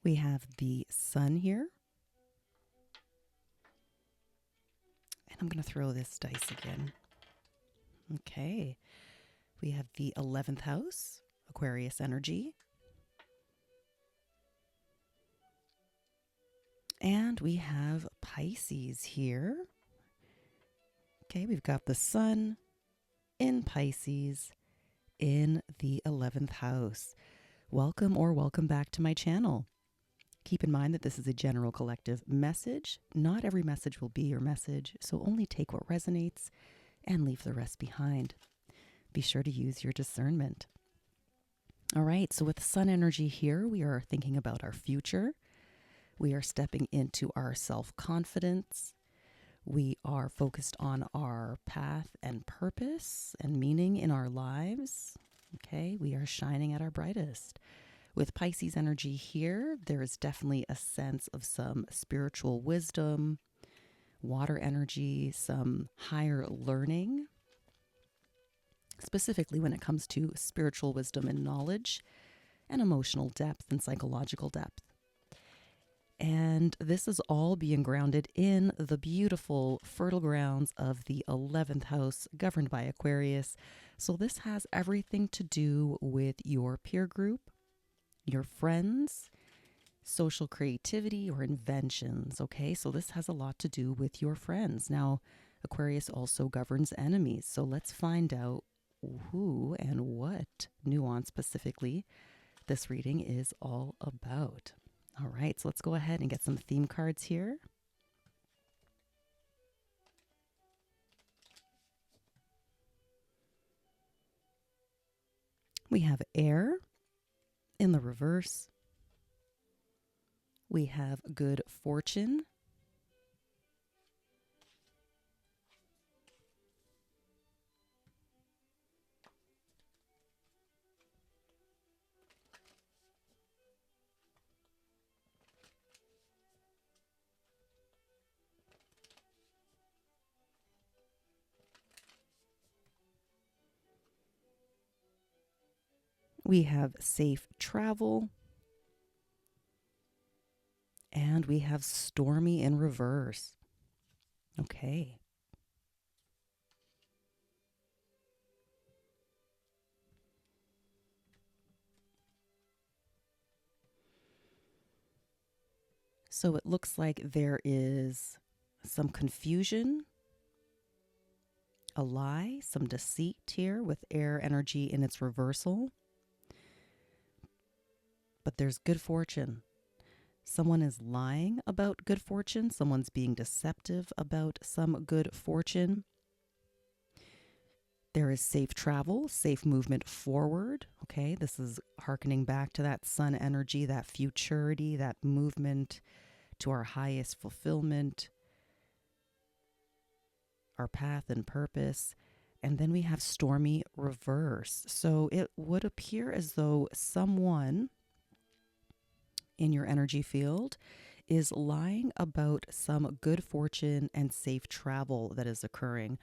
We have the sun here. And I'm going to throw this dice again. Okay. We have the 11th house, Aquarius energy. And we have Pisces here. Okay, we've got the sun in Pisces in the 11th house. Welcome or welcome back to my channel. Keep in mind that this is a general collective message. Not every message will be your message, so only take what resonates and leave the rest behind. Be sure to use your discernment. All right, so with sun energy here, we are thinking about our future. We are stepping into our self-confidence. We are focused on our path and purpose and meaning in our lives. Okay, we are shining at our brightest. With Pisces energy here, there is definitely a sense of some spiritual wisdom, water energy, some higher learning, specifically when it comes to spiritual wisdom and knowledge, and emotional depth and psychological depth. And this is all being grounded in the beautiful fertile grounds of the 11th house governed by Aquarius. So this has everything to do with your peer group, your friends, social creativity, or inventions. Okay, so this has a lot to do with your friends. Now, Aquarius also governs enemies. So let's find out who and what nuance specifically this reading is all about. All right, so let's go ahead and get some theme cards here. We have air in the reverse. We have good fortune. We have safe travel. And we have stormy in reverse. Okay. So it looks like there is some confusion, a lie, some deceit here with air energy in its reversal. But there's good fortune. Someone is lying about good fortune. Someone's being deceptive about some good fortune. There is safe travel, safe movement forward. Okay, this is hearkening back to that sun energy, that futurity, that movement to our highest fulfillment, our path and purpose. And then we have stormy reverse. So it would appear as though someone in your energy field is lying about some good fortune and safe travel that is occurring.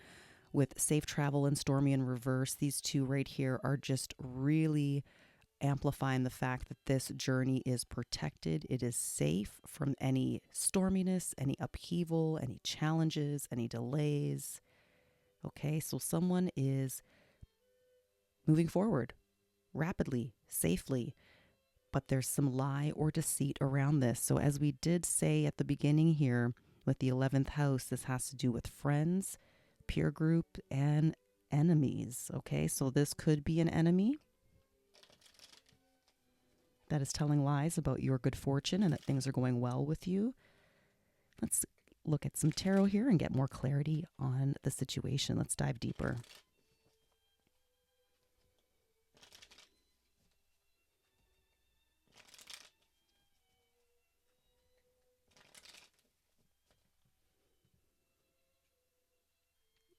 With safe travel and stormy in reverse, these two right here are just really amplifying the fact that this journey is protected. It is safe from any storminess, any upheaval, any challenges, any delays. Okay, so someone is moving forward rapidly, safely, but there's some lie or deceit around this. So as we did say at the beginning here with the 11th house, this has to do with friends, peer group, and enemies. Okay, so this could be an enemy that is telling lies about your good fortune and that things are going well with you. Let's look at some tarot here and get more clarity on the situation. Let's dive deeper.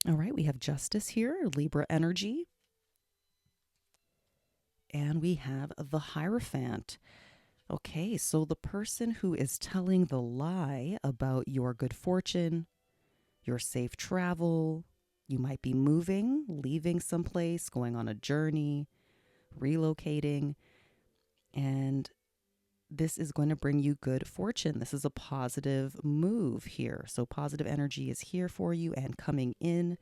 All right, we have justice here, Libra energy. And we have the Hierophant. Okay, so the person who is telling the lie about your good fortune, your safe travel, you might be moving, leaving someplace, going on a journey, relocating, and this is going to bring you good fortune. This is a positive move here. So positive energy is here for you and coming in.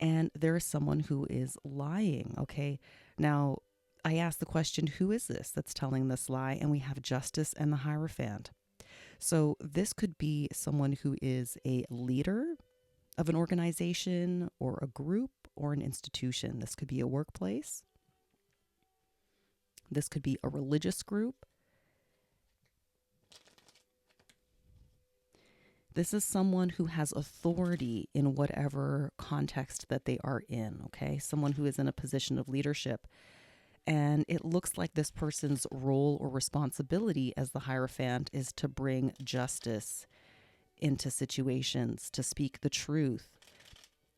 And there is someone who is lying, okay? Now, I asked the question, who is this that's telling this lie? And we have Justice and the Hierophant. So this could be someone who is a leader of an organization or a group or an institution. This could be a workplace. This could be a religious group. This is someone who has authority in whatever context that they are in, okay? Someone who is in a position of leadership. And it looks like this person's role or responsibility as the Hierophant is to bring justice into situations, to speak the truth.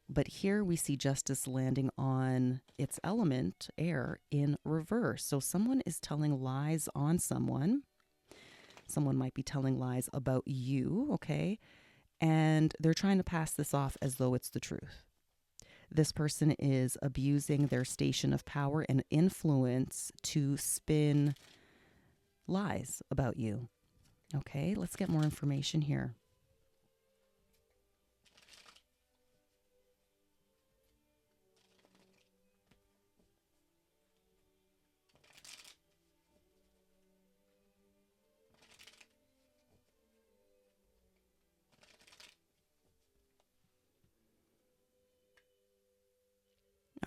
But here we see justice landing on its element, air, in reverse. So someone is telling lies on someone. Someone might be telling lies about you, okay? And they're trying to pass this off as though it's the truth. This person is abusing their station of power and influence to spin lies about you. Okay, let's get more information here.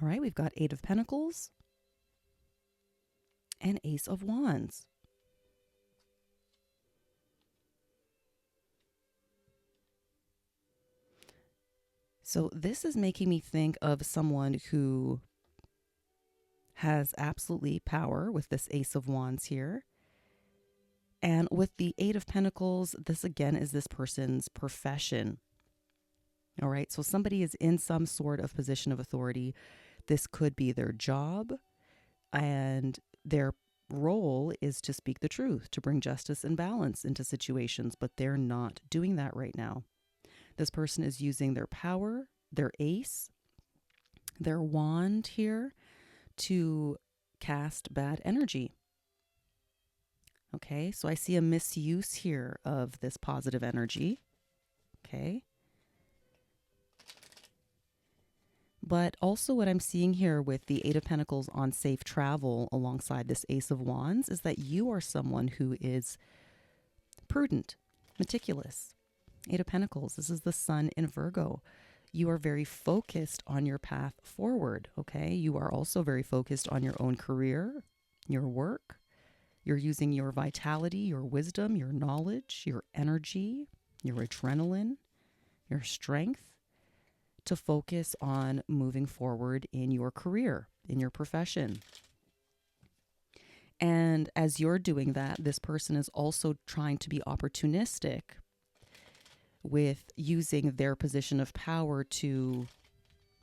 All right, we've got Eight of Pentacles and Ace of Wands. So this is making me think of someone who has absolutely power with this Ace of Wands here. And with the Eight of Pentacles, this again is this person's profession. All right, so somebody is in some sort of position of authority. This could be their job, and their role is to speak the truth, to bring justice and balance into situations, but they're not doing that right now. This person is using their power, their ace, their wand here to cast bad energy. Okay, so I see a misuse here of this positive energy. Okay. But also what I'm seeing here with the Eight of Pentacles on safe travel alongside this Ace of Wands is that you are someone who is prudent, meticulous. Eight of Pentacles, this is the Sun in Virgo. You are very focused on your path forward, okay? You are also very focused on your own career, your work. You're using your vitality, your wisdom, your knowledge, your energy, your adrenaline, your strength to focus on moving forward in your career, in your profession. And as you're doing that, this person is also trying to be opportunistic with using their position of power to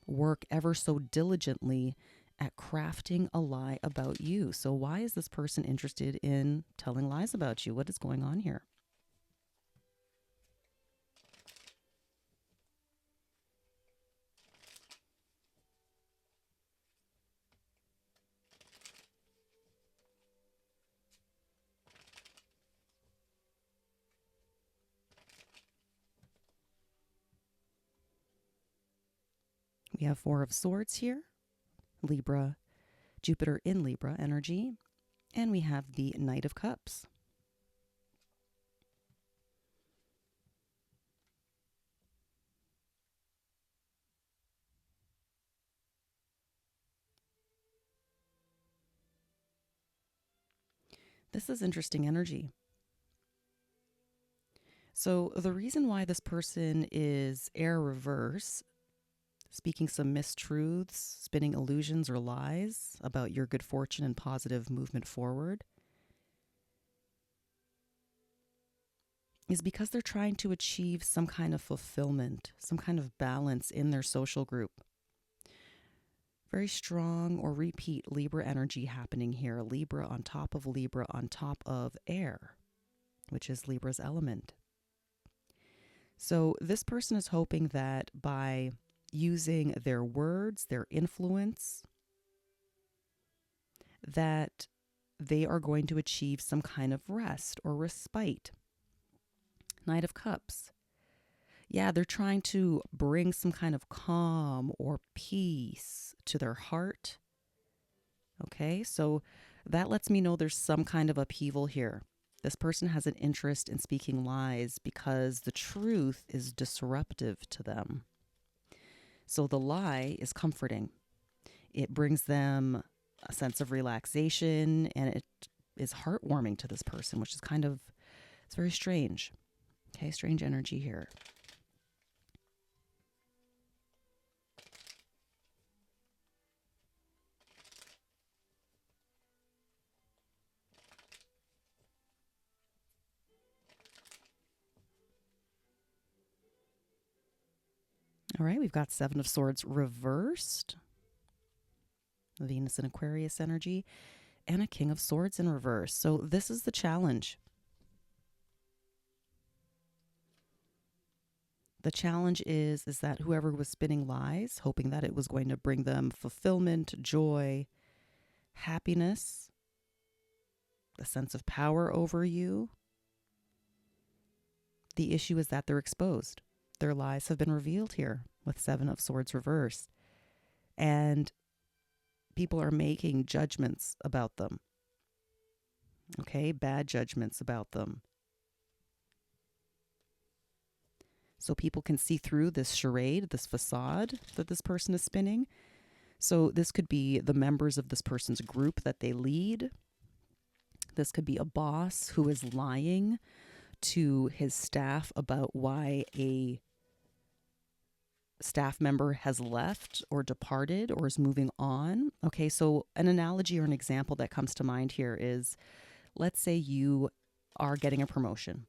work ever so diligently at crafting a lie about you. So why is this person interested in telling lies about you? What is going on here? We have Four of Swords here, Libra, Jupiter in Libra energy, and we have the Knight of Cups. This is interesting energy. So the reason why this person is air reverse, speaking some mistruths, spinning illusions or lies about your good fortune and positive movement forward, is because they're trying to achieve some kind of fulfillment, some kind of balance in their social group. Very strong or repeat Libra energy happening here. Libra on top of air, which is Libra's element. So this person is hoping that by using their words, their influence, that they are going to achieve some kind of rest or respite. Knight of Cups. Yeah, they're trying to bring some kind of calm or peace to their heart. Okay, so that lets me know there's some kind of upheaval here. This person has an interest in speaking lies because the truth is disruptive to them. So the lie is comforting. It brings them a sense of relaxation, and it is heartwarming to this person, which is it's very strange. Okay, strange energy here. All right, we've got Seven of Swords reversed, Venus and Aquarius energy, and a King of Swords in reverse. So this is the challenge. The challenge is that whoever was spinning lies, hoping that it was going to bring them fulfillment, joy, happiness, a sense of power over you, the issue is that they're exposed. Their lies have been revealed here with Seven of Swords reverse. And people are making judgments about them. Okay, bad judgments about them. So people can see through this charade, this facade that this person is spinning. So this could be the members of this person's group that they lead. This could be a boss who is lying to his staff about why a staff member has left or departed or is moving on. Okay, so an analogy or an example that comes to mind here is, let's say you are getting a promotion.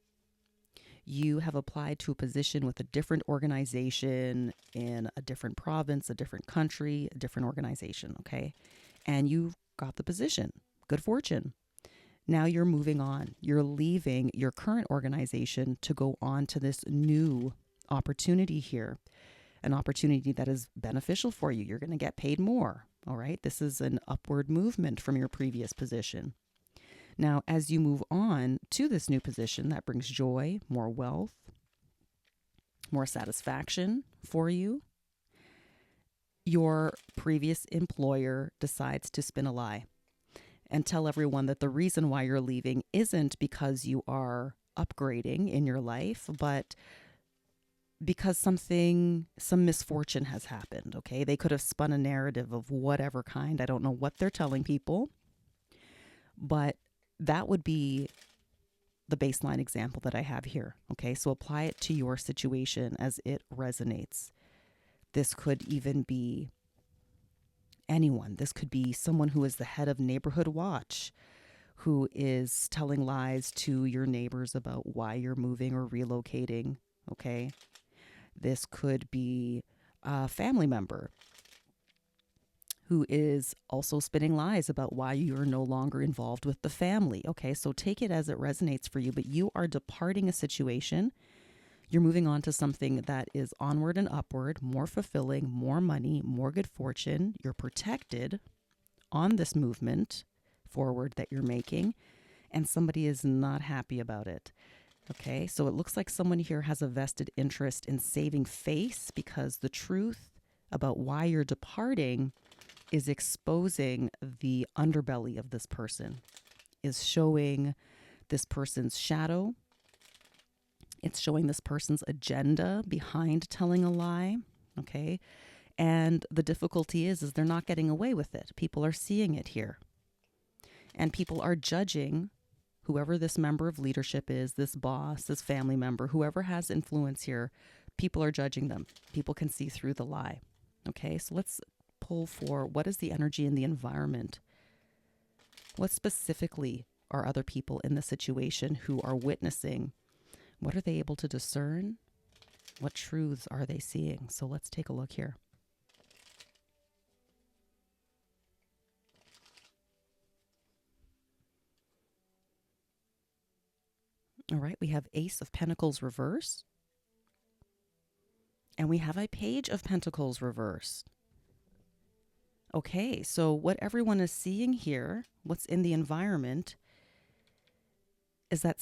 You have applied to a position with a different organization in a different province, a different country, a different organization, okay? And you got the position. Good fortune. Now you're moving on. You're leaving your current organization to go on to this new opportunity here, an opportunity that is beneficial for you. You're going to get paid more, all right? This is an upward movement from your previous position. Now, as you move on to this new position, that brings joy, more wealth, more satisfaction for you. Your previous employer decides to spin a lie and tell everyone that the reason why you're leaving isn't because you are upgrading in your life, but because some misfortune has happened, okay? They could have spun a narrative of whatever kind. I don't know what they're telling people, but that would be the baseline example that I have here. Okay, so apply it to your situation as it resonates. This could even be anyone. This could be someone who is the head of Neighborhood Watch, who is telling lies to your neighbors about why you're moving or relocating. Okay, this could be a family member who is also spinning lies about why you're no longer involved with the family. Okay, so take it as it resonates for you, but you are departing a situation. You're moving on to something that is onward and upward, more fulfilling, more money, more good fortune. You're protected on this movement forward that you're making, and somebody is not happy about it. Okay, so it looks like someone here has a vested interest in saving face because the truth about why you're departing is exposing the underbelly of this person, is showing this person's shadow. It's showing this person's agenda behind telling a lie, okay? And the difficulty is they're not getting away with it. People are seeing it here. And people are judging whoever this member of leadership is, this boss, this family member, whoever has influence here, people are judging them. People can see through the lie, okay? So let's pull for what is the energy in the environment? What specifically are other people in the situation who are witnessing? What are they able to discern? What truths are they seeing? So let's take a look here. All right, we have Ace of Pentacles reverse. And we have a Page of Pentacles reverse. Okay, so what everyone is seeing here, what's in the environment, is that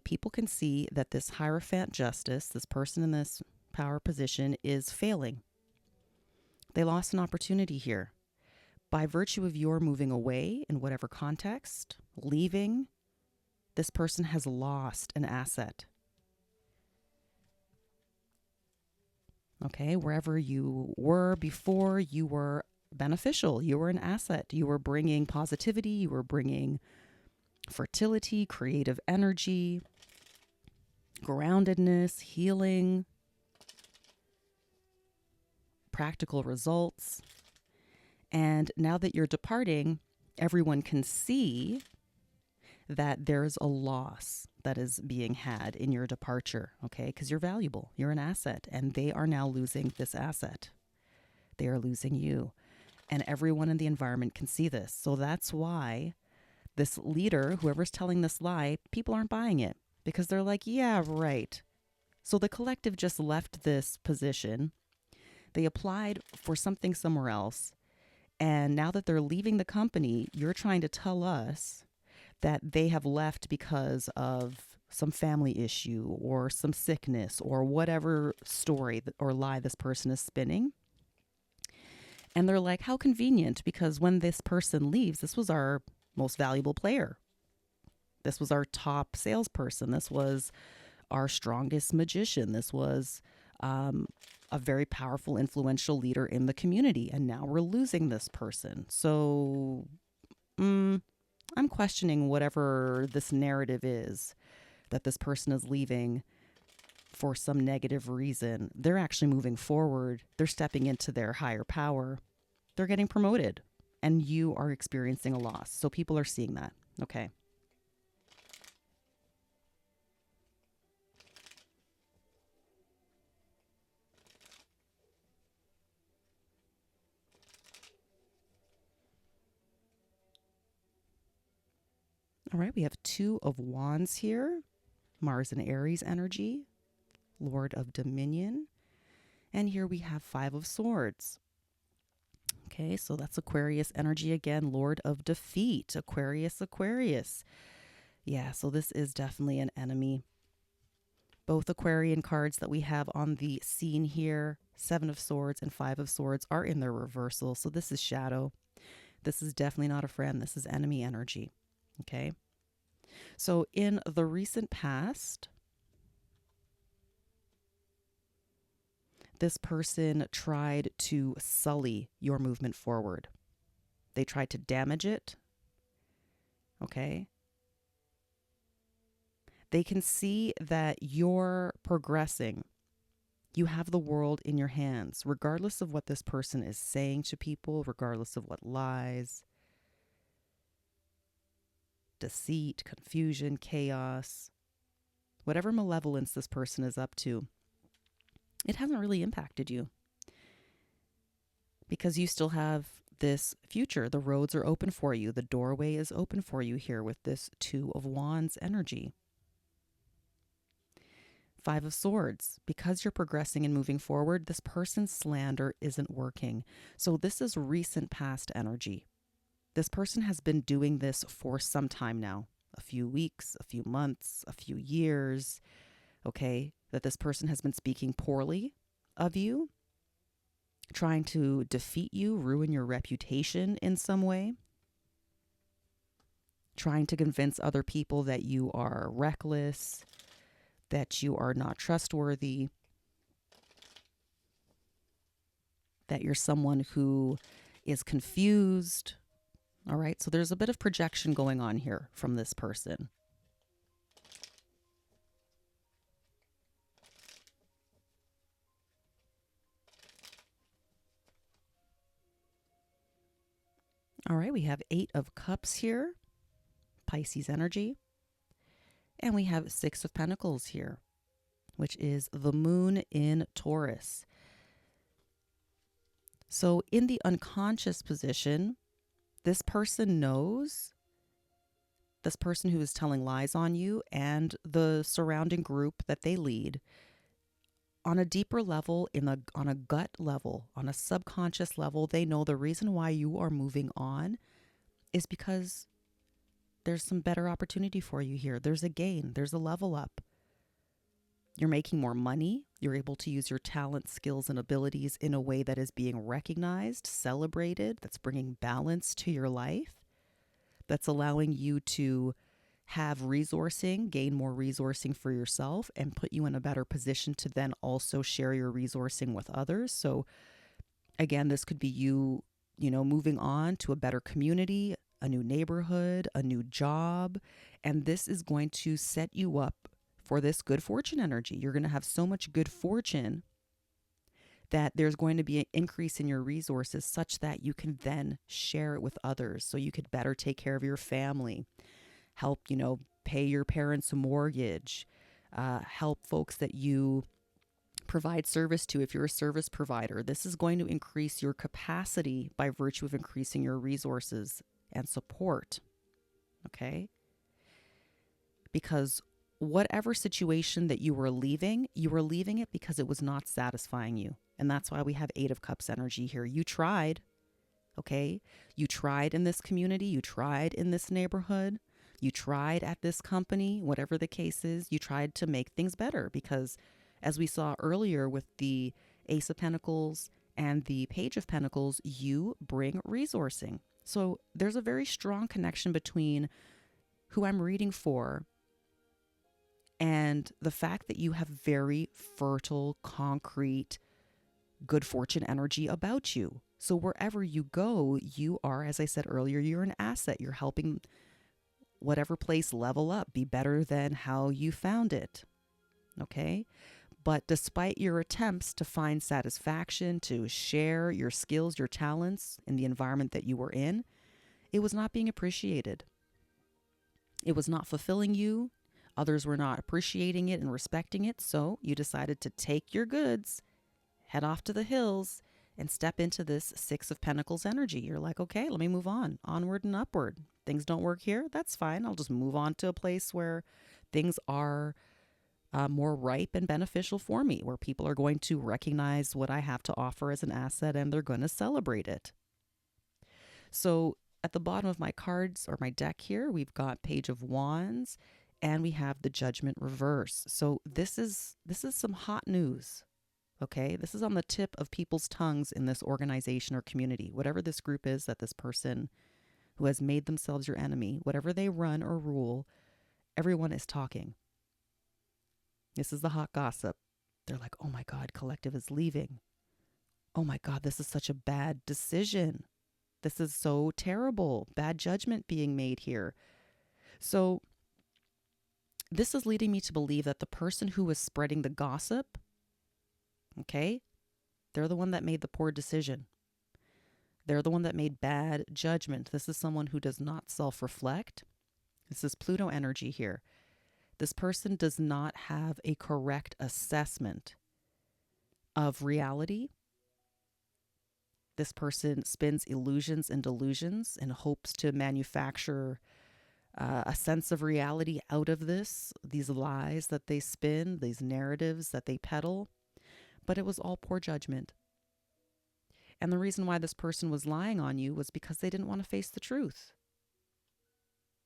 people can see that this Hierophant Justice, this person in this power position, is failing. They lost an opportunity here. By virtue of your moving away in whatever context, leaving, this person has lost an asset. Okay, wherever you were before, you were beneficial. You were an asset. You were bringing positivity. You were bringing fertility, creative energy, groundedness, healing, practical results. And now that you're departing, everyone can see that there's a loss that is being had in your departure, okay? Because you're valuable, you're an asset, and they are now losing this asset. They are losing you. And everyone in the environment can see this. So that's why this leader, whoever's telling this lie, people aren't buying it because they're like, yeah, right. So the collective just left this position. They applied for something somewhere else. And now that they're leaving the company, you're trying to tell us that they have left because of some family issue or some sickness or whatever story or lie this person is spinning. And they're like, how convenient, because when this person leaves, this was our most valuable player. This was our top salesperson. This was our strongest magician. This was a very powerful, influential leader in the community. And now we're losing this person. So I'm questioning whatever this narrative is that this person is leaving for some negative reason. They're actually moving forward. They're stepping into their higher power. They're getting promoted. And you are experiencing a loss. So people are seeing that. Okay. All right, we have Two of Wands here. Mars and Aries energy. Lord of Dominion. And here we have Five of Swords. Okay, so that's Aquarius energy again. Lord of Defeat. Aquarius, Aquarius. Yeah, so this is definitely an enemy. Both Aquarian cards that we have on the scene here, Seven of Swords and Five of Swords, are in their reversal. So this is shadow. This is definitely not a friend. This is enemy energy. Okay. So in the recent past, this person tried to sully your movement forward. They tried to damage it. Okay. They can see that you're progressing. You have the world in your hands, regardless of what this person is saying to people, regardless of what lies, deceit, confusion, chaos, whatever malevolence this person is up to, it hasn't really impacted you because you still have this future. The roads are open for you. The doorway is open for you here with this Two of Wands energy. Five of Swords, because you're progressing and moving forward, this person's slander isn't working. So this is recent past energy. This person has been doing this for some time now, a few weeks, a few months, a few years, okay, that this person has been speaking poorly of you, trying to defeat you, ruin your reputation in some way, trying to convince other people that you are reckless, that you are not trustworthy, that you're someone who is confused. All right, so there's a bit of projection going on here from this person. All right, we have Eight of Cups here, Pisces energy. And we have Six of Pentacles here, which is the moon in Taurus. So in the unconscious position, this person knows, this person who is telling lies on you and the surrounding group that they lead on a deeper level, on a gut level, on a subconscious level, they know the reason why you are moving on is because there's some better opportunity for you here. There's a gain, there's a level up. You're making more money. You're able to use your talent, skills, and abilities in a way that is being recognized, celebrated, that's bringing balance to your life, that's allowing you to have resourcing, gain more resourcing for yourself, and put you in a better position to then also share your resourcing with others. So again, this could be you, moving on to a better community, a new neighborhood, a new job, and this is going to set you up for this good fortune energy. You're going to have so much good fortune that there's going to be an increase in your resources such that you can then share it with others. So you could better take care of your family, help, pay your parents' mortgage, help folks that you provide service to if you're a service provider. This is going to increase your capacity by virtue of increasing your resources and support. Okay? Because whatever situation that you were leaving it because it was not satisfying you. And that's why we have 8 of Cups energy here. You tried, okay? You tried in this community. You tried in this neighborhood. You tried at this company, whatever the case is. You tried to make things better because, as we saw earlier with the Ace of Pentacles and the Page of Pentacles, you bring resourcing. So there's a very strong connection between who I'm reading for and the fact that you have very fertile, concrete, good fortune energy about you. So wherever you go, you are, as I said earlier, you're an asset. You're helping whatever place level up, be better than how you found it. Okay? But despite your attempts to find satisfaction, to share your skills, your talents in the environment that you were in, it was not being appreciated. It was not fulfilling you. Others were not appreciating it and respecting it. So you decided to take your goods, head off to the hills, and step into this 6 of Pentacles energy. You're like, okay, let me move on, onward and upward. Things don't work here. That's fine. I'll just move on to a place where things are more ripe and beneficial for me, where people are going to recognize what I have to offer as an asset and they're going to celebrate it. So at the bottom of my cards or my deck here, we've got Page of Wands and we have the Judgment reverse. So this is some hot news. Okay, this is on the tip of people's tongues in this organization or community, whatever this group is that this person who has made themselves your enemy, whatever they run or rule, everyone is talking. This is the hot gossip. They're like, oh my God, collective is leaving. Oh my God, this is such a bad decision. This is so terrible. Bad judgment being made here. So this is leading me to believe that the person who was spreading the gossip, okay, they're the one that made the poor decision. They're the one that made bad judgment. This is someone who does not self-reflect. This is Pluto energy here. This person does not have a correct assessment of reality. This person spins illusions and delusions and hopes to manufacture a sense of reality out of this, these lies that they spin, these narratives that they peddle. But it was all poor judgment. And the reason why this person was lying on you was because they didn't want to face the truth.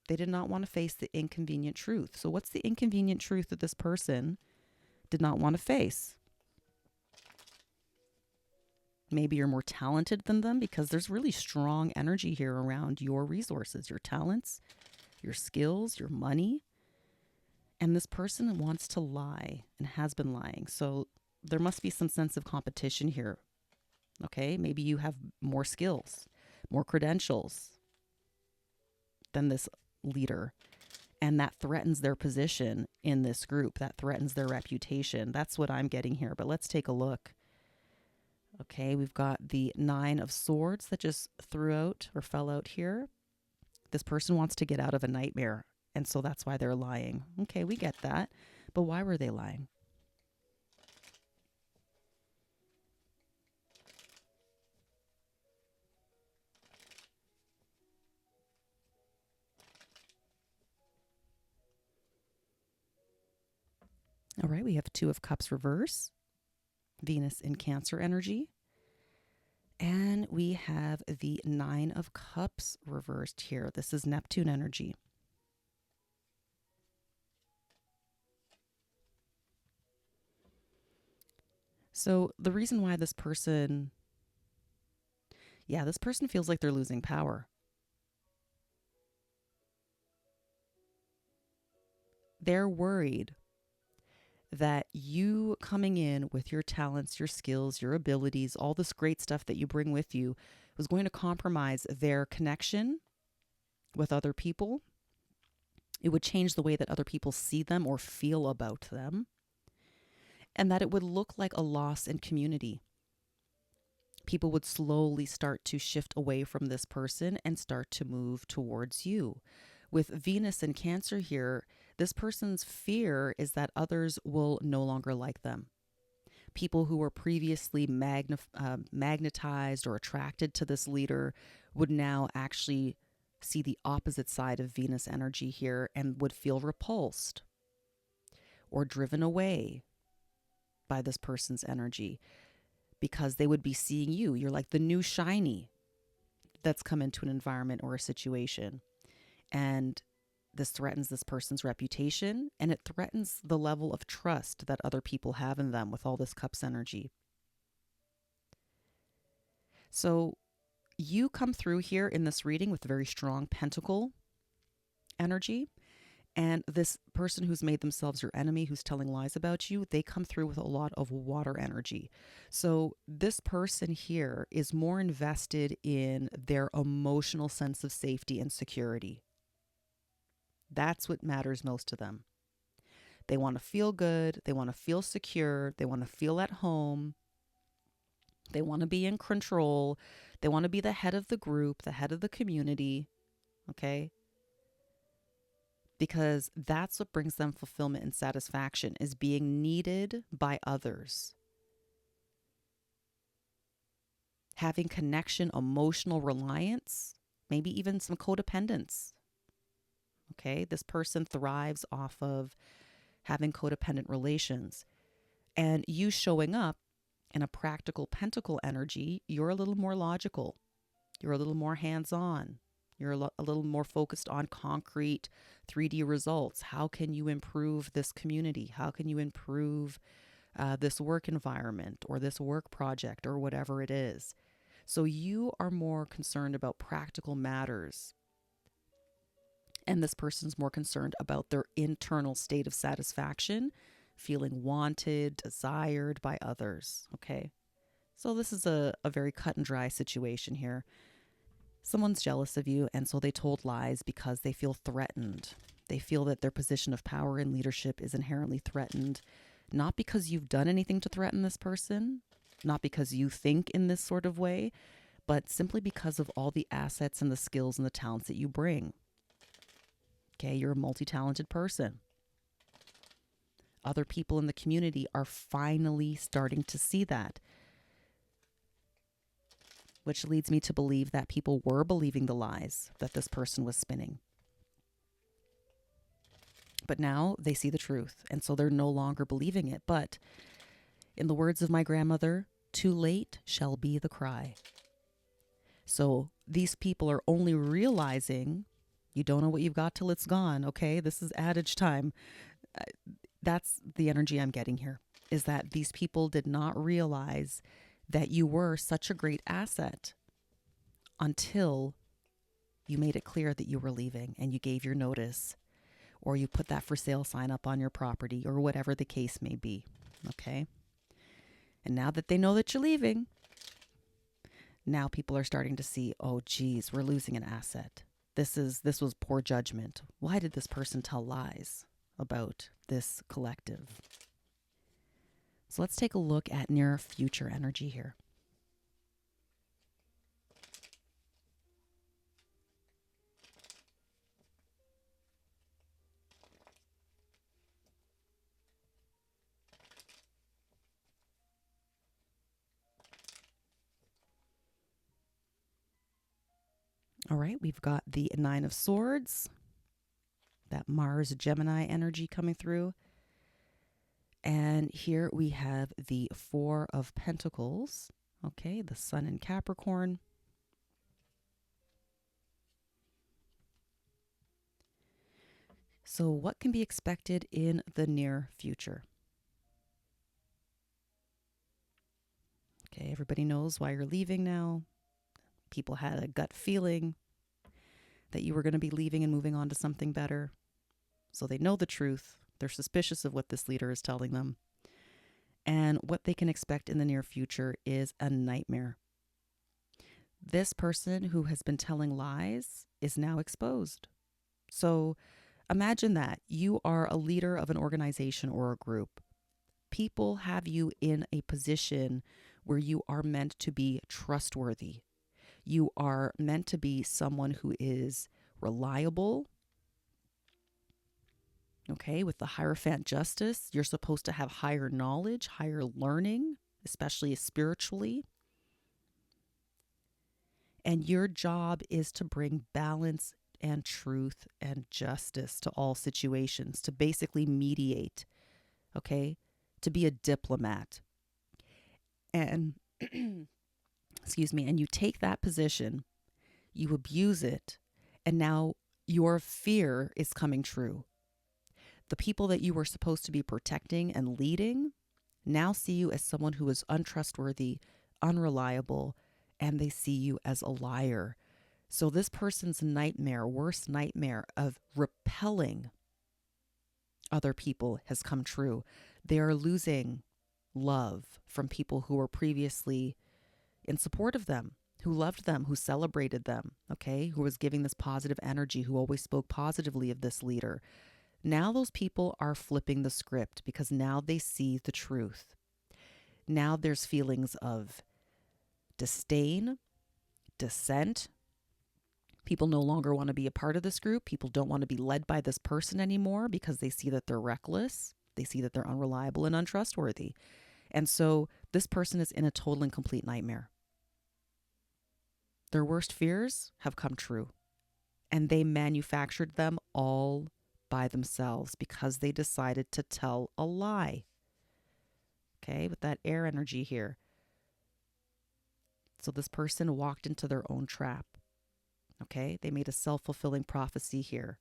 They did not want to face the inconvenient truth. So what's the inconvenient truth that this person did not want to face? Maybe you're more talented than them because there's really strong energy here around your resources, your talents, your skills, your money. And this person wants to lie and has been lying. So there must be some sense of competition here. Okay, maybe you have more skills, more credentials than this leader. And that threatens their position in this group. That threatens their reputation. That's what I'm getting here. But let's take a look. Okay, we've got the 9 of Swords that just threw out or fell out here. This person wants to get out of a nightmare. And so that's why they're lying. Okay, we get that. But why were they lying? All right, we have 2 of Cups reverse. Venus in Cancer energy. And we have the Nine of Cups reversed here. This is Neptune energy. So the reason why this person feels like they're losing power. They're worried that you coming in with your talents, your skills, your abilities, all this great stuff that you bring with you was going to compromise their connection with other people. It would change the way that other people see them or feel about them, and that it would look like a loss in community. People would slowly start to shift away from this person and start to move towards you. With Venus and Cancer here, this person's fear is that others will no longer like them. People who were previously magnetized or attracted to this leader would now actually see the opposite side of Venus energy here and would feel repulsed or driven away by this person's energy, because they would be seeing you. You're like the new shiny that's come into an environment or a situation. And this threatens this person's reputation, and it threatens the level of trust that other people have in them with all this Cups energy. So you come through here in this reading with very strong Pentacle energy. And this person who's made themselves your enemy, who's telling lies about you, they come through with a lot of water energy. So this person here is more invested in their emotional sense of safety and security. That's what matters most to them. They want to feel good. They want to feel secure. They want to feel at home. They want to be in control. They want to be the head of the group, the head of the community. Okay? Because that's what brings them fulfillment and satisfaction, is being needed by others. Having connection, emotional reliance, maybe even some codependence. Okay, this person thrives off of having codependent relations. And you showing up in a practical Pentacle energy, you're a little more logical. You're a little more hands-on. You're a little more focused on concrete 3D results. How can you improve this community? How can you improve this work environment or this work project or whatever it is? So you are more concerned about practical matters. And this person's more concerned about their internal state of satisfaction, feeling wanted, desired by others. Okay. So this is a very cut and dry situation here. Someone's jealous of you, and so they told lies because they feel threatened. They feel that their position of power and leadership is inherently threatened, not because you've done anything to threaten this person, not because you think in this sort of way, but simply because of all the assets and the skills and the talents that you bring. Okay, you're a multi-talented person. Other people in the community are finally starting to see that, which leads me to believe that people were believing the lies that this person was spinning. But now they see the truth, and so they're no longer believing it. But in the words of my grandmother, too late shall be the cry. So these people are only realizing you don't know what you've got till it's gone, okay? This is adage time. That's the energy I'm getting here, is that these people did not realize that you were such a great asset until you made it clear that you were leaving and you gave your notice, or you put that for sale sign up on your property, or whatever the case may be. Okay. And now that they know that you're leaving, now people are starting to see, oh geez, we're losing an asset. This was poor judgment. Why did this person tell lies about this collective? So let's take a look at near future energy here. All right, we've got the Nine of Swords, that Mars Gemini energy coming through. And here we have the Four of Pentacles. Okay, the Sun in Capricorn. So what can be expected in the near future? Okay, everybody knows why you're leaving now. People had a gut feeling that you were going to be leaving and moving on to something better. So they know the truth. They're suspicious of what this leader is telling them. And what they can expect in the near future is a nightmare. This person who has been telling lies is now exposed. So imagine that you are a leader of an organization or a group. People have you in a position where you are meant to be trustworthy. You are meant to be someone who is reliable. Okay, with the Hierophant justice, you're supposed to have higher knowledge, higher learning, especially spiritually. And your job is to bring balance and truth and justice to all situations, to basically mediate, okay, to be a diplomat. And, excuse me, and you take that position, you abuse it, and now your fear is coming true. The people that you were supposed to be protecting and leading now see you as someone who is untrustworthy, unreliable, and they see you as a liar. So this person's nightmare, worst nightmare of repelling other people has come true. They are losing love from people who were previously in support of them, who loved them, who celebrated them, okay, who was giving this positive energy, who always spoke positively of this leader. Now those people are flipping the script because now they see the truth. Now there's feelings of disdain, dissent. People no longer want to be a part of this group. People don't want to be led by this person anymore because they see that they're reckless. They see that they're unreliable and untrustworthy. And so this person is in a total and complete nightmare. Their worst fears have come true. And they manufactured them all by themselves because they decided to tell a lie. Okay, with that air energy here. So this person walked into their own trap. Okay, they made a self-fulfilling prophecy here.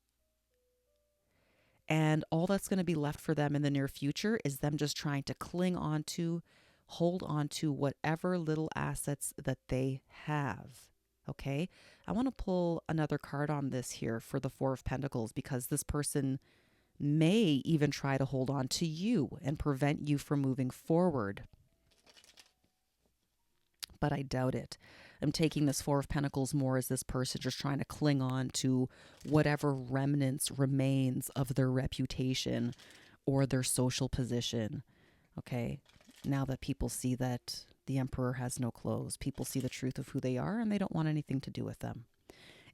And all that's going to be left for them in the near future is them just trying to cling on to, hold on to whatever little assets that they have. Okay, I want to pull another card on this here for the Four of Pentacles because this person may even try to hold on to you and prevent you from moving forward. But I doubt it. I'm taking this Four of Pentacles more as this person just trying to cling on to whatever remnants remains of their reputation or their social position. Okay, now that people see that the Emperor has no clothes, people see the truth of who they are and they don't want anything to do with them.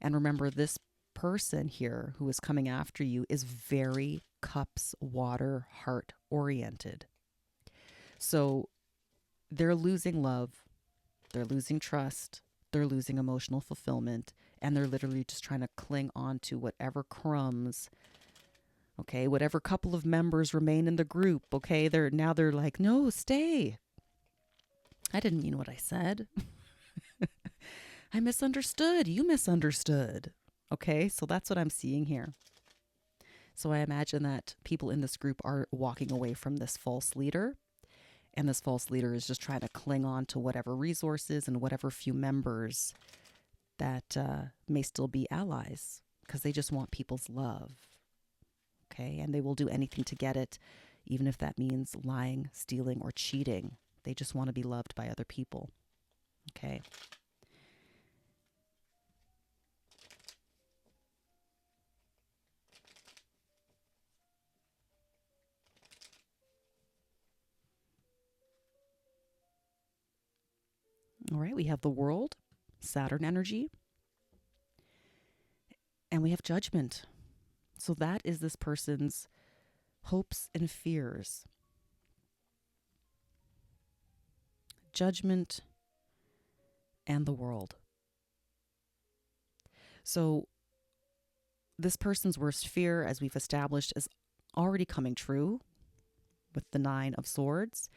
And remember, this person here who is coming after you is very cups, water, heart oriented. So they're losing love. They're losing trust, they're losing emotional fulfillment, and they're literally just trying to cling on to whatever crumbs, okay, whatever couple of members remain in the group, okay? They're like, no, stay. I didn't mean what I said. I misunderstood. You misunderstood. Okay, so that's what I'm seeing here. So I imagine that people in this group are walking away from this false leader. And this false leader is just trying to cling on to whatever resources and whatever few members that may still be allies because they just want people's love. Okay, and they will do anything to get it, even if that means lying, stealing, or cheating. They just want to be loved by other people. Okay. All right, we have the World, Saturn energy, and we have Judgment. So that is this person's hopes and fears. Judgment and the World. So this person's worst fear, as we've established, is already coming true. with the Nine of Swords.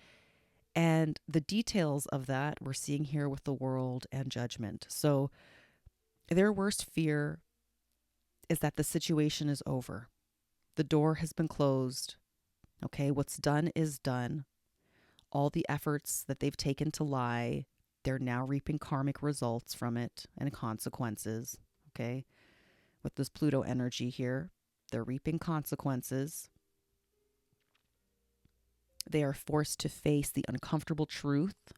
And the details of that we're seeing here with the World and Judgment. So their worst fear is that the situation is over. The door has been closed. Okay, what's done is done. All the efforts that they've taken to lie, they're now reaping karmic results from it and consequences. Okay, with this Pluto energy here, they're reaping consequences. They are forced to face the uncomfortable truth.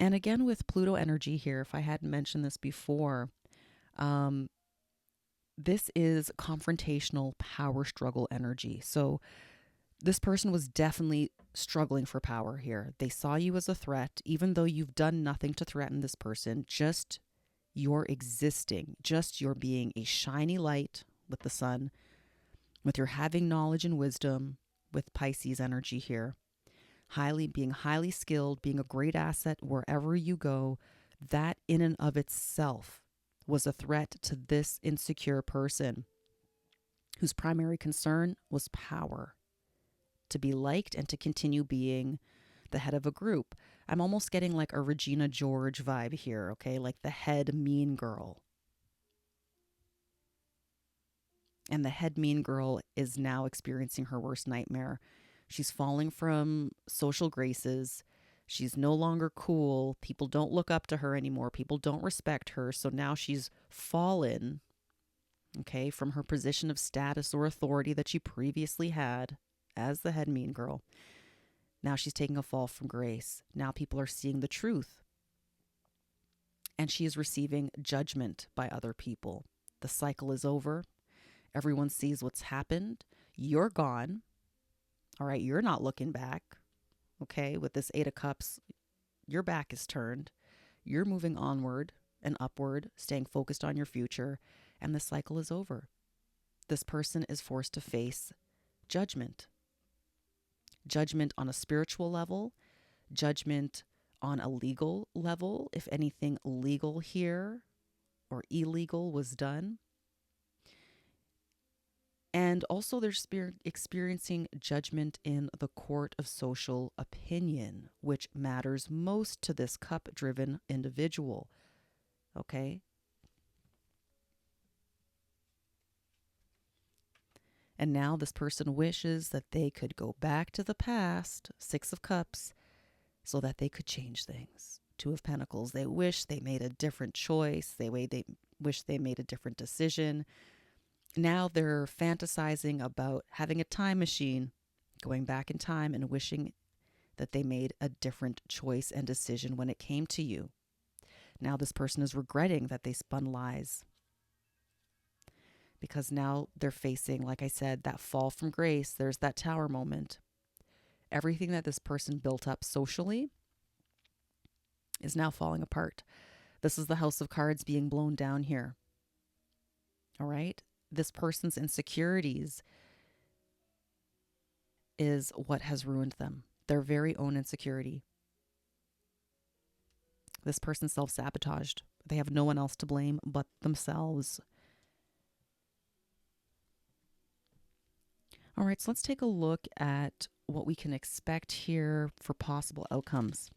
And again, with Pluto energy here, if I hadn't mentioned this before, this is confrontational power struggle energy. So this person was definitely struggling for power here. They saw you as a threat, even though you've done nothing to threaten this person. Just your existing, just your being a shiny light with the sun, with your having knowledge and wisdom, with Pisces energy here. Being highly skilled, being a great asset wherever you go, that in and of itself was a threat to this insecure person whose primary concern was power, to be liked and to continue being the head of a group. I'm almost getting like a Regina George vibe here, okay? Like the head mean girl. And the head mean girl is now experiencing her worst nightmare. She's falling from social graces. She's no longer cool. People don't look up to her anymore. People don't respect her. So now she's fallen, okay, from her position of status or authority that she previously had as the head mean girl. Now she's taking a fall from grace. Now people are seeing the truth. And she is receiving judgment by other people. The cycle is over. Everyone sees what's happened. You're gone. All right, you're not looking back. Okay, with this Eight of Cups, your back is turned. You're moving onward and upward, staying focused on your future, and the cycle is over. This person is forced to face judgment. Judgment on a spiritual level, judgment on a legal level, if anything legal here or illegal was done. And also they're experiencing judgment in the court of social opinion, which matters most to this cup-driven individual. Okay? And now this person wishes that they could go back to the past, Six of Cups, so that they could change things. Two of Pentacles, they wish they made a different choice. They wish they made a different decision. Now they're fantasizing about having a time machine, going back in time and wishing that they made a different choice and decision when it came to you. Now this person is regretting that they spun lies, because now they're facing, like I said, that fall from grace. There's that tower moment. Everything that this person built up socially is now falling apart. This is the House of Cards being blown down here. All right? This person's insecurities is what has ruined them. Their very own insecurity. This person self-sabotaged. They have no one else to blame but themselves. All right, so let's take a look at what we can expect here for possible outcomes.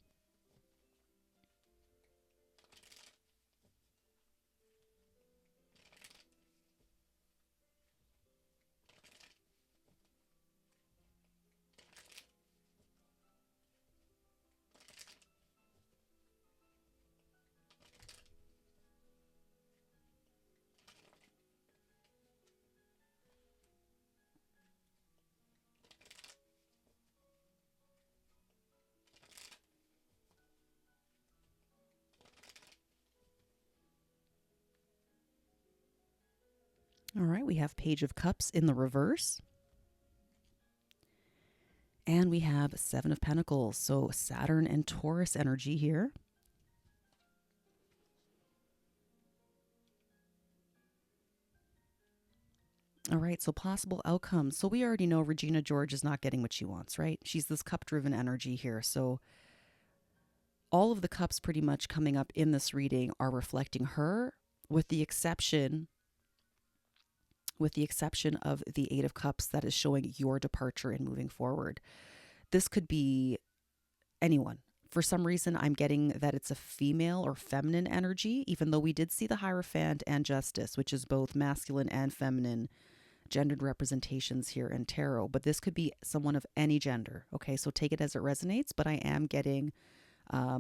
All right, we have Page of Cups in the reverse. And we have Seven of Pentacles, so Saturn and Taurus energy here. All right, so possible outcomes. So we already know Regina George is not getting what she wants, right? She's this cup-driven energy here. So all of the cups pretty much coming up in this reading are reflecting her, with the exception with the exception of the Eight of Cups that is showing your departure and moving forward. This could be anyone. For some reason, I'm getting that it's a female or feminine energy, even though we did see the Hierophant and Justice, which is both masculine and feminine gendered representations here in tarot. But this could be someone of any gender. Okay, so take it as it resonates, but I am getting a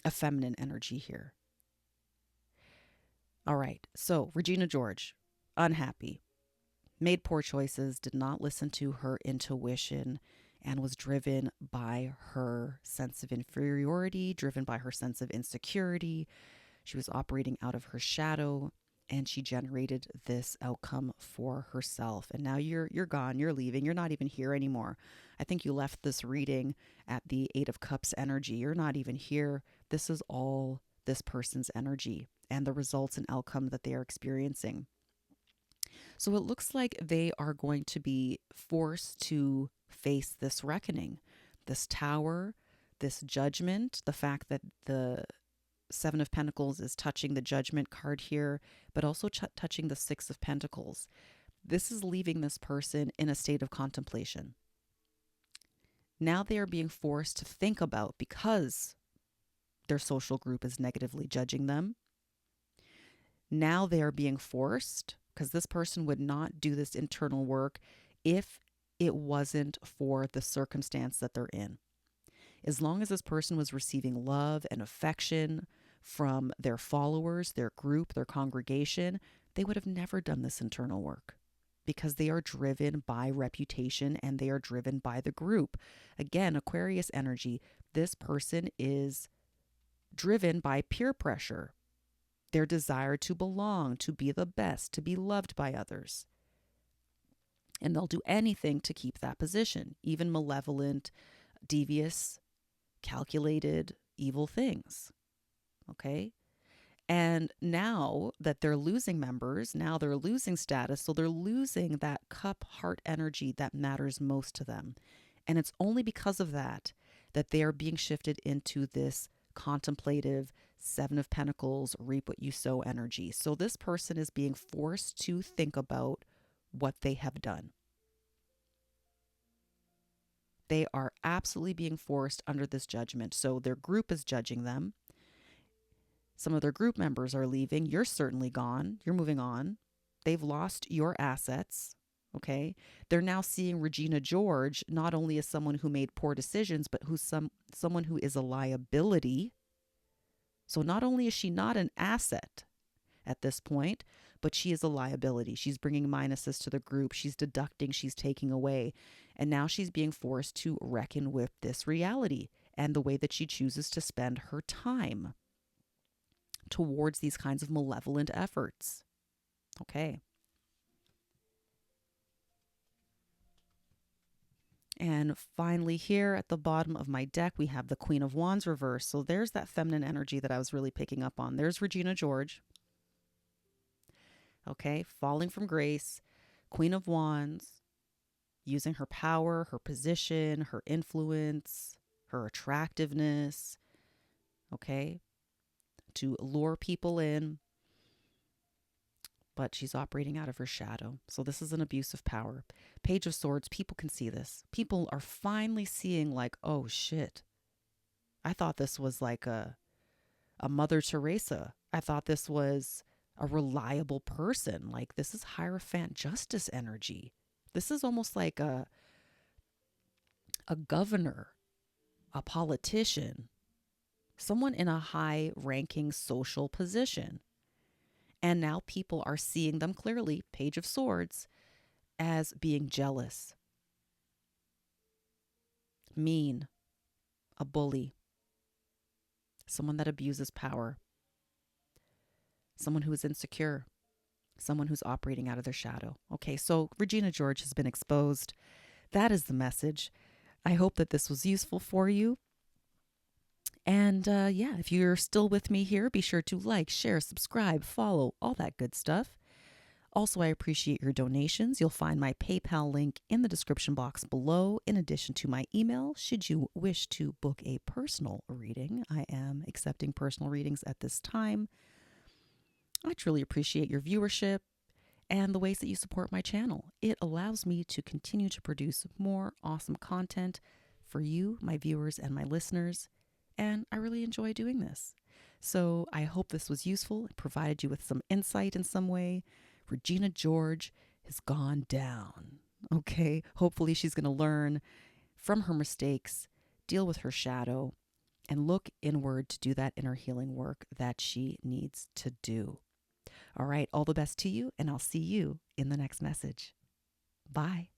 feminine energy here. All right, so Regina George, unhappy, made poor choices, did not listen to her intuition, and was driven by her sense of inferiority, driven by her sense of insecurity. She was operating out of her shadow, and she generated this outcome for herself. And now you're gone, you're leaving, you're not even here anymore. I think you left this reading at the Eight of Cups energy. You're not even here. This is all this person's energy and the results and outcome that they are experiencing. So it looks like they are going to be forced to face this reckoning, this Tower, this judgment, the fact that the Seven of Pentacles is touching the Judgment card here, but also touching the Six of Pentacles. This is leaving this person in a state of contemplation. Now they are being forced to think about, because their social group is negatively judging them. Now they are being forced, because this person would not do this internal work if it wasn't for the circumstance that they're in. As long as this person was receiving love and affection from their followers, their group, their congregation, they would have never done this internal work, because they are driven by reputation and they are driven by the group. Again, Aquarius energy, this person is driven by peer pressure, their desire to belong, to be the best, to be loved by others. And they'll do anything to keep that position, even malevolent, devious, calculated, evil things. Okay? And now that they're losing members, now they're losing status, so they're losing that cup heart energy that matters most to them. And it's only because of that that they are being shifted into this contemplative Seven of Pentacles, reap what you sow energy. So this person is being forced to think about what they have done. They are absolutely being forced under this judgment. So their group is judging them. Some of their group members are leaving. You're certainly gone. You're moving on. They've lost your assets. Okay. They're now seeing Regina George not only as someone who made poor decisions, but who's someone who is a liability. So not only is she not an asset at this point, but she is a liability. She's bringing minuses to the group. She's deducting, she's taking away. And now she's being forced to reckon with this reality and the way that she chooses to spend her time towards these kinds of malevolent efforts. Okay. And finally, here at the bottom of my deck, we have the Queen of Wands reverse. So there's that feminine energy that I was really picking up on. There's Regina George. Okay, falling from grace, Queen of Wands, using her power, her position, her influence, her attractiveness, okay, to lure people in. But she's operating out of her shadow. So this is an abuse of power. Page of Swords, people can see this. People are finally seeing like, oh shit, I thought this was like a Mother Teresa. I thought this was a reliable person. Like, this is Hierophant Justice energy. This is almost like a governor, a politician, someone in a high-ranking social position. And now people are seeing them clearly, Page of Swords, as being jealous, mean, a bully, someone that abuses power, someone who is insecure, someone who's operating out of their shadow. Okay, so Regina George has been exposed. That is the message. I hope that this was useful for you. And yeah, if you're still with me here, be sure to like, share, subscribe, follow, all that good stuff. Also, I appreciate your donations. You'll find my PayPal link in the description box below, in addition to my email. Should you wish to book a personal reading, I am accepting personal readings at this time. I truly appreciate your viewership. and the ways that you support my channel. It allows me to continue to produce more awesome content for you, my viewers, and my listeners. And I really enjoy doing this. So I hope this was useful and provided you with some insight in some way. Regina George has gone down. Okay, hopefully she's going to learn from her mistakes, deal with her shadow, and look inward to do that inner healing work that she needs to do. All right, all the best to you, and I'll see you in the next message. Bye.